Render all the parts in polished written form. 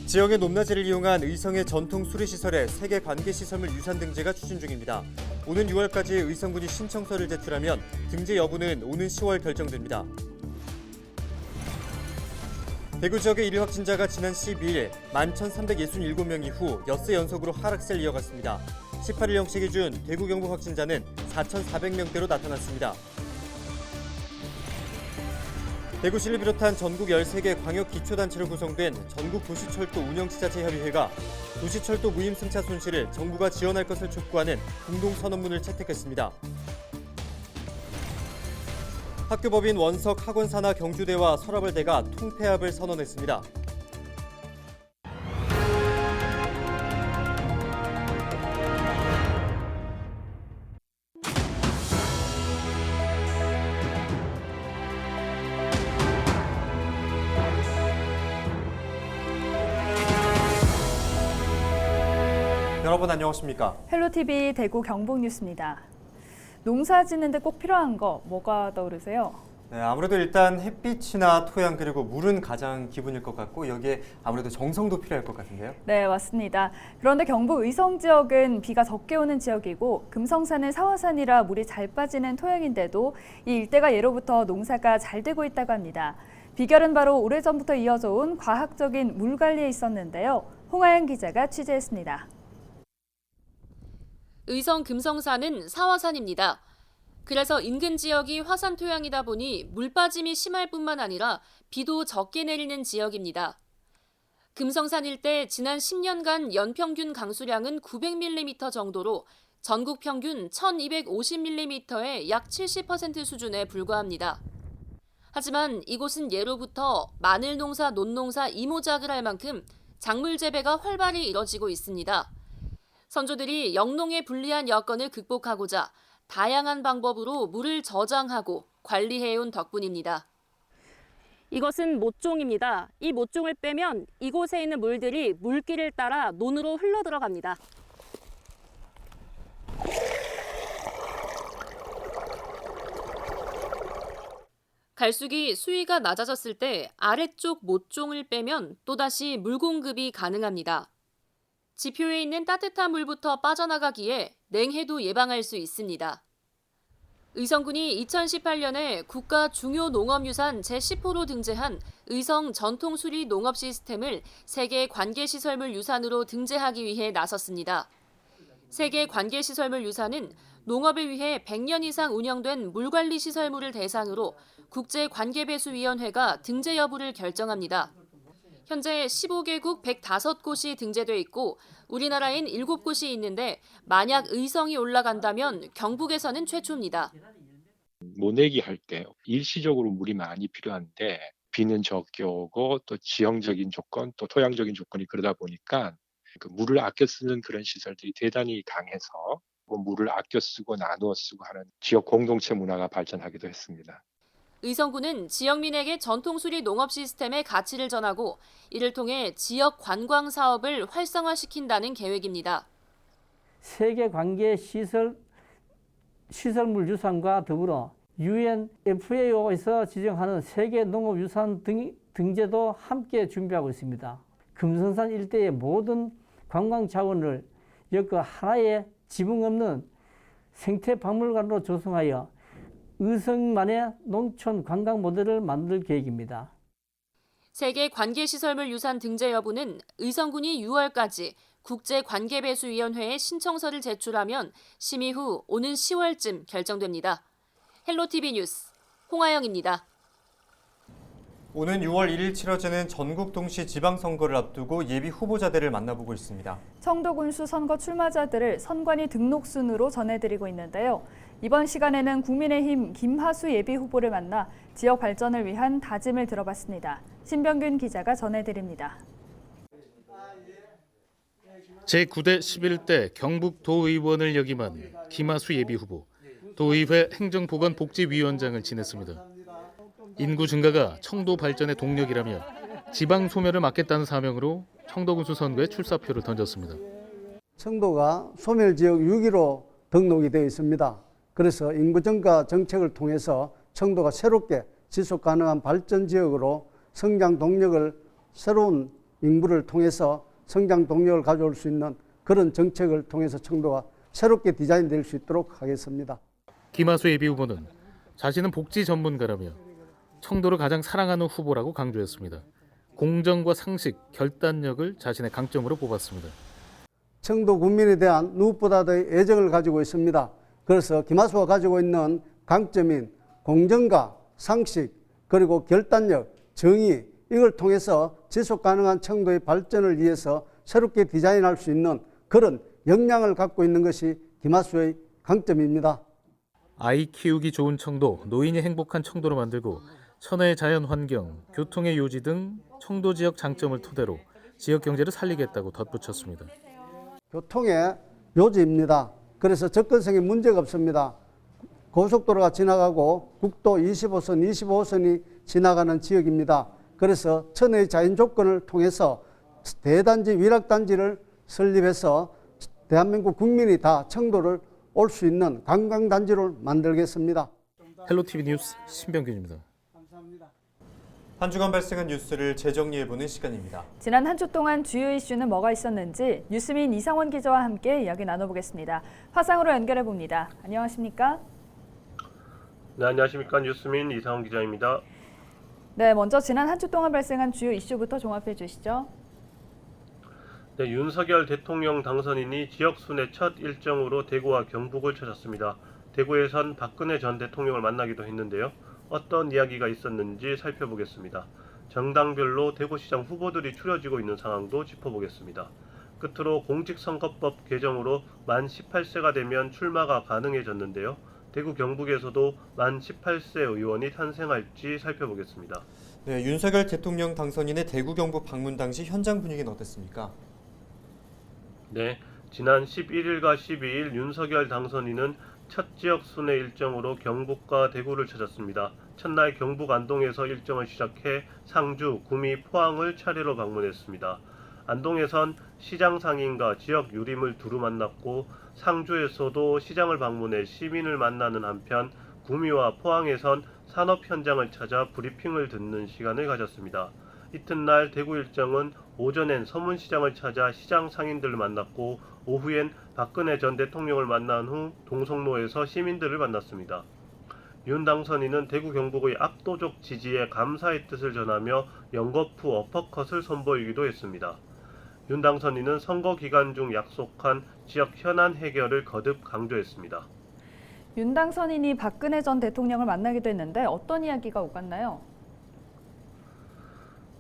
지역의 높낮이를 이용한 의성의 전통 수리시설에 세계 관계시설물 유산 등재가 추진 중입니다. 오는 6월까지 의성군이 신청서를 제출하면 등재 여부는 오는 10월 결정됩니다. 대구 지역의 1일 확진자가 지난 12일 11,367명 이후 엿새 연속으로 하락세를 이어갔습니다. 18일 0시 기준 대구 경북 확진자는 4,400명대로 나타났습니다. 대구시를 비롯한 전국 13개 광역기초단체로 구성된 전국도시철도 운영지자체협의회가 도시철도 무임승차 손실을 정부가 지원할 것을 촉구하는 공동선언문을 채택했습니다. 학교법인 원석 학원사나 경주대와 서라벌대가 통폐합을 선언했습니다. 여러분 안녕하십니까? 헬로TV 대구 경북 뉴스입니다. 농사 짓는데 꼭 필요한 거 뭐가 떠오르세요? 네, 아무래도 일단 햇빛이나 토양 그리고 물은 가장 기본일 것 같고 여기에 아무래도 정성도 필요할 것 같은데요? 네, 맞습니다. 그런데 경북 의성 지역은 비가 적게 오는 지역이고 금성산은 사화산이라 물이 잘 빠지는 토양인데도 이 일대가 예로부터 농사가 잘 되고 있다고 합니다. 비결은 바로 오래전부터 이어져 온 과학적인 물 관리에 있었는데요. 홍하영 기자가 취재했습니다. 의성 금성산은 사화산입니다. 그래서 인근 지역이 화산 토양이다 보니 물 빠짐이 심할 뿐만 아니라 비도 적게 내리는 지역입니다. 금성산 일대 지난 10년간 연평균 강수량은 900mm 정도로 전국 평균 1250mm의 약 70% 수준에 불과합니다. 하지만 이곳은 예로부터 마늘 농사, 논농사, 이모작을 할 만큼 작물 재배가 활발히 이뤄지고 있습니다. 선조들이 영농의 불리한 여건을 극복하고자 다양한 방법으로 물을 저장하고 관리해온 덕분입니다. 이것은 모종입니다. 이 모종을 빼면 이곳에 있는 물들이 물길을 따라 논으로 흘러 들어갑니다. 갈수기 수위가 낮아졌을 때 아래쪽 모종을 빼면 또다시 물 공급이 가능합니다. 지표에 있는 따뜻한 물부터 빠져나가기에 냉해도 예방할 수 있습니다. 의성군이 2018년에 국가 중요 농업유산 제10호로 등재한 의성 전통수리 농업 시스템을 세계 관계시설물 유산으로 등재하기 위해 나섰습니다. 세계 관계시설물 유산은 농업을 위해 100년 이상 운영된 물관리 시설물을 대상으로 국제관계배수위원회가 등재 여부를 결정합니다. 현재 15개국 105곳이 등재돼 있고 우리나라엔 7곳이 있는데 만약 의성이 올라간다면 경북에서는 최초입니다. 모내기 할 때 일시적으로 물이 많이 필요한데 비는 적게 오고 또 지형적인 조건 또 토양적인 조건이 그러다 보니까 그 물을 아껴 쓰는 그런 시설들이 대단히 강해서 물을 아껴 쓰고 나누어 쓰고 하는 지역 공동체 문화가 발전하기도 했습니다. 의성군은 지역민에게 전통수리 농업 시스템의 가치를 전하고 이를 통해 지역 관광 사업을 활성화시킨다는 계획입니다. 세계 관계 시설물 유산과 더불어 UN FAO에서 지정하는 세계 농업 유산 등재도 함께 준비하고 있습니다. 금성산 일대의 모든 관광 자원을 엮어 하나의 지붕 없는 생태 박물관으로 조성하여 의성만의 농촌 관광 모델을 만들 계획입니다. 세계 관계시설물 유산 등재 여부는 의성군이 6월까지 국제관계배수위원회에 신청서를 제출하면 심의 후 오는 10월쯤 결정됩니다. 헬로TV 뉴스 홍하영입니다. 오는 6월 1일 치러지는 전국 동시 지방선거를 앞두고 예비 후보자들을 만나보고 있습니다. 청도군수 선거 출마자들을 선관위 등록 순으로 전해드리고 있는데요. 이번 시간에는 국민의힘 김하수 예비 후보를 만나 지역 발전을 위한 다짐을 들어봤습니다. 신병균 기자가 전해드립니다. 제9대 11대 경북도의원을 역임한 김하수 예비 후보, 도의회 행정보건복지위원장을 지냈습니다. 인구 증가가 청도 발전의 동력이라며 지방 소멸을 막겠다는 사명으로 청도군수 선거에 출사표를 던졌습니다. 청도가 소멸지역 6위로 등록이 되어 있습니다. 그래서 인구 증가 정책을 통해서 청도가 새롭게 지속 가능한 발전 지역으로 성장 동력을 새로운 인구를 통해서 성장 동력을 가져올 수 있는 그런 정책을 통해서 청도가 새롭게 디자인될 수 있도록 하겠습니다. 김하수 예비후보는 자신은 복지 전문가라며 청도를 가장 사랑하는 후보라고 강조했습니다. 공정과 상식, 결단력을 자신의 강점으로 뽑았습니다. 청도 국민에 대한 누구보다도 애정을 가지고 있습니다. 그래서 김하수가 가지고 있는 강점인 공정과 상식, 그리고 결단력, 정의, 이걸 통해서 지속 가능한 청도의 발전을 위해서 새롭게 디자인할 수 있는 그런 역량을 갖고 있는 것이 김하수의 강점입니다. 아이 키우기 좋은 청도, 노인이 행복한 청도로 만들고 천혜의 자연 환경, 교통의 요지 등 청도 지역 장점을 토대로 지역 경제를 살리겠다고 덧붙였습니다. 교통의 요지입니다. 그래서 접근성에 문제가 없습니다. 고속도로가 지나가고 국도 25선, 25호선이 지나가는 지역입니다. 그래서 천혜의 자연 조건을 통해서 대단지, 위락단지를 설립해서 대한민국 국민이 다 청도를 올 수 있는 관광단지를 만들겠습니다. 헬로티비 뉴스 신병균입니다. 한 주간 발생한 뉴스를 재정리해보는 시간입니다. 지난 한 주 동안 주요 이슈는 뭐가 있었는지 뉴스민 이상원 기자와 함께 이야기 나눠보겠습니다. 화상으로 연결해봅니다. 안녕하십니까? 네, 안녕하십니까. 뉴스민 이상원 기자입니다. 네, 먼저 지난 한 주 동안 발생한 주요 이슈부터 종합해 주시죠. 네, 윤석열 대통령 당선인이 지역 순회 첫 일정으로 대구와 경북을 찾았습니다. 대구에선 박근혜 전 대통령을 만나기도 했는데요. 어떤 이야기가 있었는지 살펴보겠습니다. 정당별로 대구시장 후보들이 추려지고 있는 상황도 짚어보겠습니다. 끝으로 공직선거법 개정으로 만 18세가 되면 출마가 가능해졌는데요. 대구 경북에서도 만 18세 의원이 탄생할지 살펴보겠습니다. 네, 윤석열 대통령 당선인의 대구 경북 방문 당시 현장 분위기는 어땠습니까? 네, 지난 11일과 12일 윤석열 당선인은 첫 지역 순회 일정으로 경북과 대구를 찾았습니다. 첫날 경북 안동에서 일정을 시작해 상주, 구미, 포항을 차례로 방문했습니다. 안동에선 시장 상인과 지역 유림을 두루 만났고 상주에서도 시장을 방문해 시민을 만나는 한편 구미와 포항에선 산업 현장을 찾아 브리핑을 듣는 시간을 가졌습니다. 이튿날 대구 일정은 오전엔 서문시장을 찾아 시장 상인들을 만났고 오후엔 박근혜 전 대통령을 만난 후 동성로에서 시민들을 만났습니다. 윤 당선인은 대구 경북의 압도적 지지에 감사의 뜻을 전하며 연거푸 어퍼컷을 선보이기도 했습니다. 윤 당선인은 선거 기간 중 약속한 지역 현안 해결을 거듭 강조했습니다. 윤 당선인이 박근혜 전 대통령을 만나기도 했는데 어떤 이야기가 오갔나요?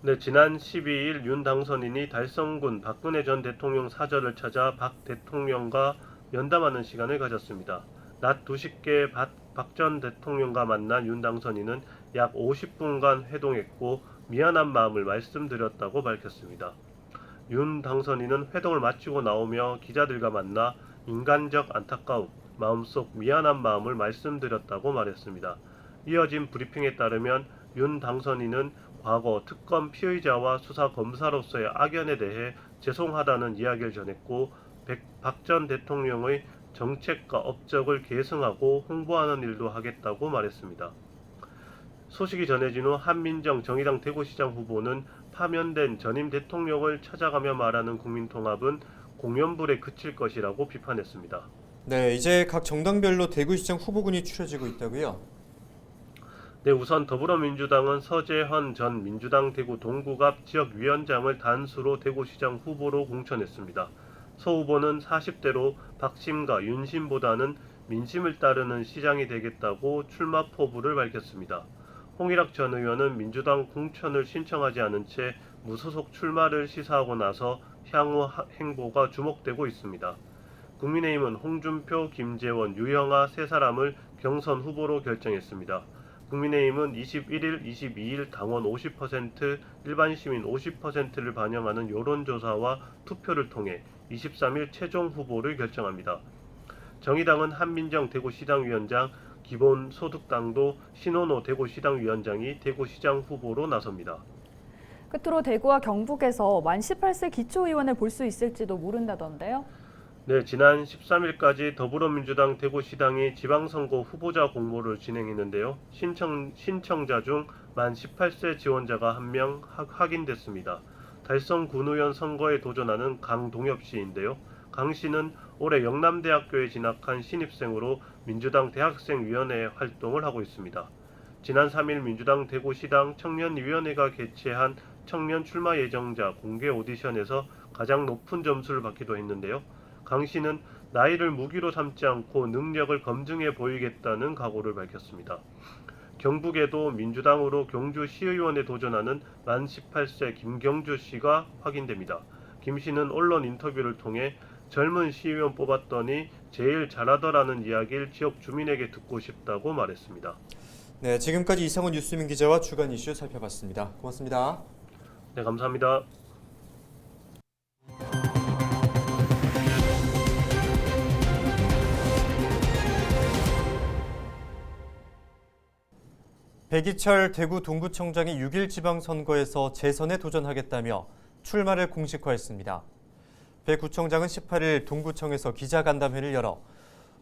네, 지난 12일 윤 당선인이 달성군 박근혜 전 대통령 사저를 찾아 박 대통령과 면담하는 시간을 가졌습니다. 낮 2시께 박 전 대통령과 만난 윤 당선인은 약 50분간 회동했고 미안한 마음을 말씀드렸다고 밝혔습니다. 윤 당선인은 회동을 마치고 나오며 기자들과 만나 인간적 안타까움, 마음속 미안한 마음을 말씀드렸다고 말했습니다. 이어진 브리핑에 따르면 윤 당선인은 과거 특검 피의자와 수사 검사로서의 악연에 대해 죄송하다는 이야기를 전했고 박 전 대통령의 정책과 업적을 계승하고 홍보하는 일도 하겠다고 말했습니다. 소식이 전해진 후 한민정 정의당 대구시장 후보는 파면된 전임 대통령을 찾아가며 말하는 국민통합은 공연불에 그칠 것이라고 비판했습니다. 네, 이제 각 정당별로 대구시장 후보군이 추려지고 있다고요? 네, 우선 더불어민주당은 서재헌 전 민주당 대구 동구갑 지역위원장을 단수로 대구시장 후보로 공천했습니다. 서 후보는 40대로 박심과 윤심보다는 민심을 따르는 시장이 되겠다고 출마 포부를 밝혔습니다. 홍일학 전 의원은 민주당 공천을 신청하지 않은 채 무소속 출마를 시사하고 나서 향후 행보가 주목되고 있습니다. 국민의힘은 홍준표, 김재원, 유영아 세 사람을 경선 후보로 결정했습니다. 국민의힘은 21일, 22일 당원 50%, 일반 시민 50%를 반영하는 여론조사와 투표를 통해 23일 최종 후보를 결정합니다. 정의당은 한민정 대구시당위원장, 기본소득당도 신원호 대구시당위원장이 대구시장 후보로 나섭니다. 끝으로 대구와 경북에서 만 18세 기초의원을 볼 수 있을지도 모른다던데요. 네, 지난 13일까지 더불어민주당 대구시당이 지방선거 후보자 공모를 진행했는데요. 신청자 중 만 18세 지원자가 1명 확인됐습니다. 달성 군의원 선거에 도전하는 강동엽 씨인데요. 강 씨는 올해 영남대학교에 진학한 신입생으로 민주당 대학생위원회 활동을 하고 있습니다. 지난 3일 민주당 대구시당 청년위원회가 개최한 청년 출마 예정자 공개 오디션에서 가장 높은 점수를 받기도 했는데요. 강 씨는 나이를 무기로 삼지 않고 능력을 검증해 보이겠다는 각오를 밝혔습니다. 경북에도 민주당으로 경주 시의원에 도전하는 만 18세 김경주 씨가 확인됩니다. 김 씨는 언론 인터뷰를 통해 젊은 시의원 뽑았더니 제일 잘하더라는 이야기를 지역 주민에게 듣고 싶다고 말했습니다. 네, 지금까지 이상훈 뉴스민 기자와 주간 이슈 살펴봤습니다. 고맙습니다. 네, 감사합니다. 백이철 대구 동구청장이 6일 지방선거에서 재선에 도전하겠다며 출마를 공식화했습니다. 백 구청장은 18일 동구청에서 기자간담회를 열어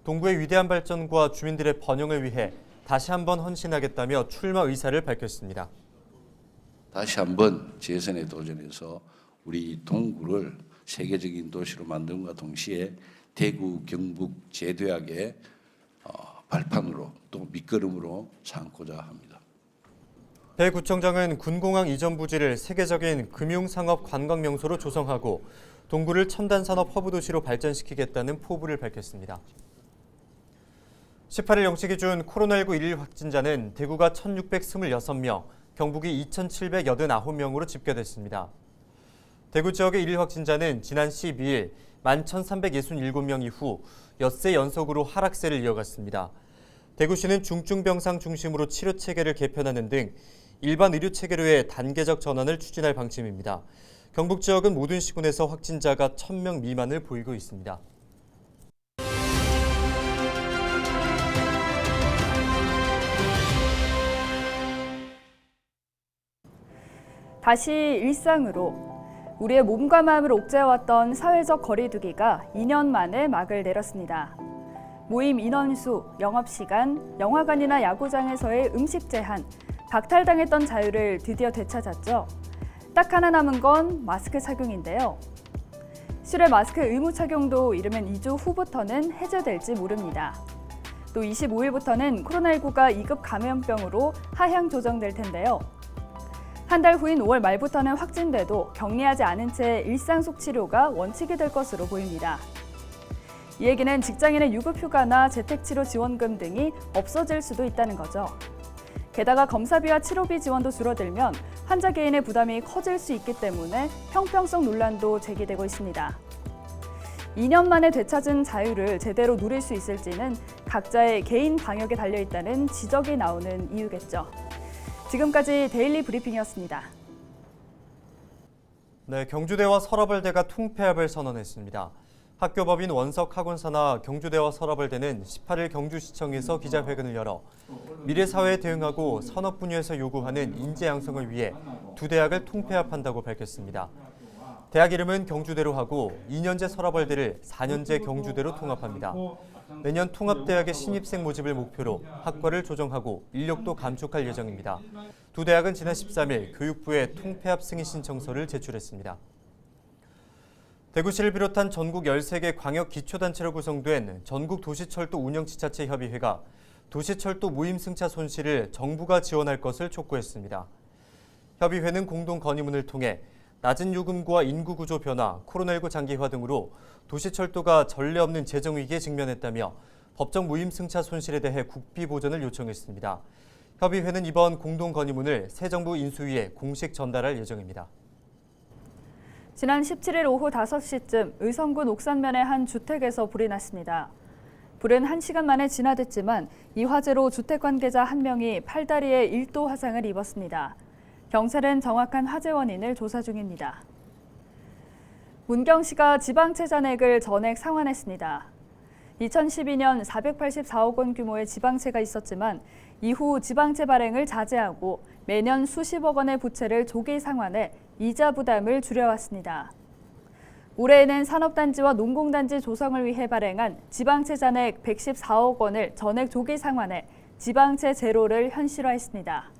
동구의 위대한 발전과 주민들의 번영을 위해 다시 한번 헌신하겠다며 출마 의사를 밝혔습니다. 다시 한번 재선에 도전해서 우리 동구를 세계적인 도시로 만듦과 동시에 대구, 경북, 제도약의 발판으로 또 밑거름으로 삼고자 합니다. 배 구청장은 군공항 이전 부지를 세계적인 금융상업 관광 명소로 조성하고 동구를 첨단산업 허브 도시로 발전시키겠다는 포부를 밝혔습니다. 18일 0시 기준 코로나19 일일 확진자는 대구가 1,626명, 경북이 2,789명으로 집계됐습니다. 대구 지역의 일일 확진자는 지난 12일 11,367명 이후 엿새 연속으로 하락세를 이어갔습니다. 대구시는 중증병상 중심으로 치료 체계를 개편하는 등 일반 의료 체계로의 단계적 전환을 추진할 방침입니다. 경북 지역은 모든 시군에서 확진자가 1,000명 미만을 보이고 있습니다. 다시 일상으로. 우리의 몸과 마음을 옥죄어왔던 사회적 거리두기가 2년 만에 막을 내렸습니다. 모임 인원수, 영업시간, 영화관이나 야구장에서의 음식 제한, 박탈당했던 자유를 드디어 되찾았죠. 딱 하나 남은 건 마스크 착용인데요. 실외 마스크 의무 착용도 이르면 2주 후부터는 해제될지 모릅니다. 또 25일부터는 코로나19가 2급 감염병으로 하향 조정될 텐데요. 한 달 후인 5월 말부터는 확진돼도 격리하지 않은 채 일상 속 치료가 원칙이 될 것으로 보입니다. 이 얘기는 직장인의 유급휴가나 재택치료 지원금 등이 없어질 수도 있다는 거죠. 게다가 검사비와 치료비 지원도 줄어들면 환자 개인의 부담이 커질 수 있기 때문에 형평성 논란도 제기되고 있습니다. 2년 만에 되찾은 자유를 제대로 누릴 수 있을지는 각자의 개인 방역에 달려있다는 지적이 나오는 이유겠죠. 지금까지 데일리 브리핑이었습니다. 네, 경주대와 서라벌대가 통폐합을 선언했습니다. 학교법인 원석학원사나 경주대와 서라벌대는 18일 경주시청에서 기자회견을 열어 미래 사회에 대응하고 산업 분야에서 요구하는 인재 양성을 위해 두 대학을 통폐합한다고 밝혔습니다. 대학 이름은 경주대로 하고 2년제 서라벌대를 4년제 경주대로 통합합니다. 내년 통합대학의 신입생 모집을 목표로 학과를 조정하고 인력도 감축할 예정입니다. 두 대학은 지난 13일 교육부에 통폐합 승인 신청서를 제출했습니다. 대구시를 비롯한 전국 13개 광역 기초단체로 구성된 전국도시철도 운영지자체협의회가 도시철도 무임승차 손실을 정부가 지원할 것을 촉구했습니다. 협의회는 공동 건의문을 통해 낮은 요금과 인구구조 변화, 코로나19 장기화 등으로 도시철도가 전례 없는 재정위기에 직면했다며 법정 무임승차 손실에 대해 국비 보전을 요청했습니다. 협의회는 이번 공동 건의문을 새 정부 인수위에 공식 전달할 예정입니다. 지난 17일 오후 5시쯤 의성군 옥산면의 한 주택에서 불이 났습니다. 불은 1시간 만에 진화됐지만 이 화재로 주택 관계자 1명이 팔다리에 1도 화상을 입었습니다. 경찰은 정확한 화재 원인을 조사 중입니다. 문경시가 지방채 잔액을 전액 상환했습니다. 2012년 484억 원 규모의 지방채가 있었지만 이후 지방채 발행을 자제하고 매년 수십억 원의 부채를 조기 상환해 이자 부담을 줄여왔습니다. 올해에는 산업단지와 농공단지 조성을 위해 발행한 지방채 잔액 114억 원을 전액 조기 상환해 지방채 제로를 현실화했습니다.